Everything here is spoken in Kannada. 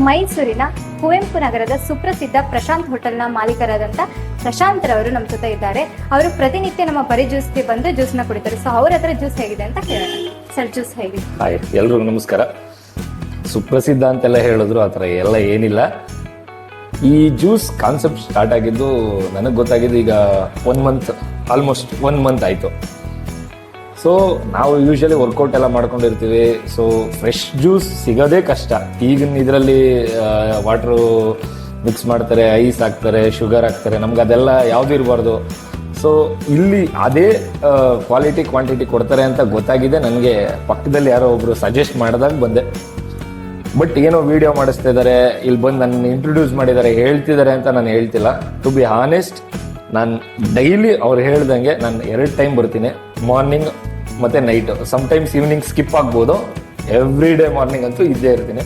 ಮೈಸೂರಿನ ಕುವೆಂಪು ನಗರದ ಸುಪ್ರಸಿದ್ಧ ಪ್ರಶಾಂತ್ ಹೋಟೆಲ್ನ ಮಾಲೀಕರಾದಂಥ ಪ್ರಶಾಂತ್ ರವರು ನಮ್ಮ ಜೊತೆ ಇದ್ದಾರೆ. ಅವರು ಪ್ರತಿನಿತ್ಯ ನಮ್ಮ ಬರೀ ಜ್ಯೂಸ್ಗೆ ಬಂದು ಜ್ಯೂಸ್ನ ಕುಡಿತಾರೆ. ಸೊ ಅವ್ರ ಹತ್ರ ಜ್ಯೂಸ್ ಹೇಗಿದೆ ಅಂತ ಕೇಳೋಣ. ಸರ್, ಜ್ಯೂಸ್ ಹೇಗಿದೆ? ಹಾಯ್, ಎಲ್ರಿಗೂ ನಮಸ್ಕಾರ. ಸುಪ್ರಸಿದ್ಧ ಅಂತೆಲ್ಲ ಹೇಳಿದ್ರು ಆ ಥರ ಎಲ್ಲ ಏನಿಲ್ಲ. ಈ ಜ್ಯೂಸ್ ಕಾನ್ಸೆಪ್ಟ್ ಸ್ಟಾರ್ಟ್ ಆಗಿದ್ದು ನನಗೆ ಗೊತ್ತಾಗಿದ್ದು ಈಗ ಆಲ್ಮೋಸ್ಟ್ 1 ಮಂತ್ ಆಯಿತು. ಸೊ ನಾವು ಯೂಶಲಿ ವರ್ಕೌಟ್ ಎಲ್ಲ ಮಾಡ್ಕೊಂಡಿರ್ತೀವಿ. ಸೊ ಫ್ರೆಶ್ ಜ್ಯೂಸ್ ಸಿಗೋದೇ ಕಷ್ಟ. ಈಗಿನ ಇದರಲ್ಲಿ ವಾಟ್ರು ಮಿಕ್ಸ್ ಮಾಡ್ತಾರೆ, ಐಸ್ ಹಾಕ್ತಾರೆ, ಶುಗರ್ ಹಾಕ್ತಾರೆ. ನಮ್ಗೆ ಅದೆಲ್ಲ ಯಾವುದೂ ಇರಬಾರ್ದು. ಸೊ ಇಲ್ಲಿ ಅದೇ ಕ್ವಾಲಿಟಿ ಕ್ವಾಂಟಿಟಿ ಕೊಡ್ತಾರೆ ಅಂತ ಗೊತ್ತಾಗಿದೆ. ನನಗೆ ಪಕ್ಕದಲ್ಲಿ ಯಾರೋ ಒಬ್ರು ಸಜೆಸ್ಟ್ ಮಾಡಿದಾಗ ಬಂದೆ. ಬಟ್ ಏನೋ ವಿಡಿಯೋ ಮಾಡಿಸ್ತಾ ಇದ್ದಾರೆ, ಇಲ್ಲಿ ಬಂದು ನನ್ನ ಇಂಟ್ರೊಡ್ಯೂಸ್ ಮಾಡಿದ್ದಾರೆ, ಹೇಳ್ತಿದ್ದಾರೆ ಅಂತ ನಾನು ಹೇಳ್ತಿಲ್ಲ. ಟು ಬಿ ಹಾನೆಸ್ಟ್, ನಾನು ಡೈಲಿ ಅವ್ರು ಹೇಳ್ದಂಗೆ ನಾನು 2 ಟೈಮ್ ಬರ್ತೀನಿ, ಮಾರ್ನಿಂಗ್ ಮತ್ತು ನೈಟು. ಸಮ್ಟೈಮ್ಸ್ ಈವ್ನಿಂಗ್ ಸ್ಕಿಪ್ ಆಗ್ಬೋದು. ಎವ್ರಿ ಡೇ ಮಾರ್ನಿಂಗ್ ಅಂತೂ ಇದ್ದೇ ಇರ್ತೀನಿ.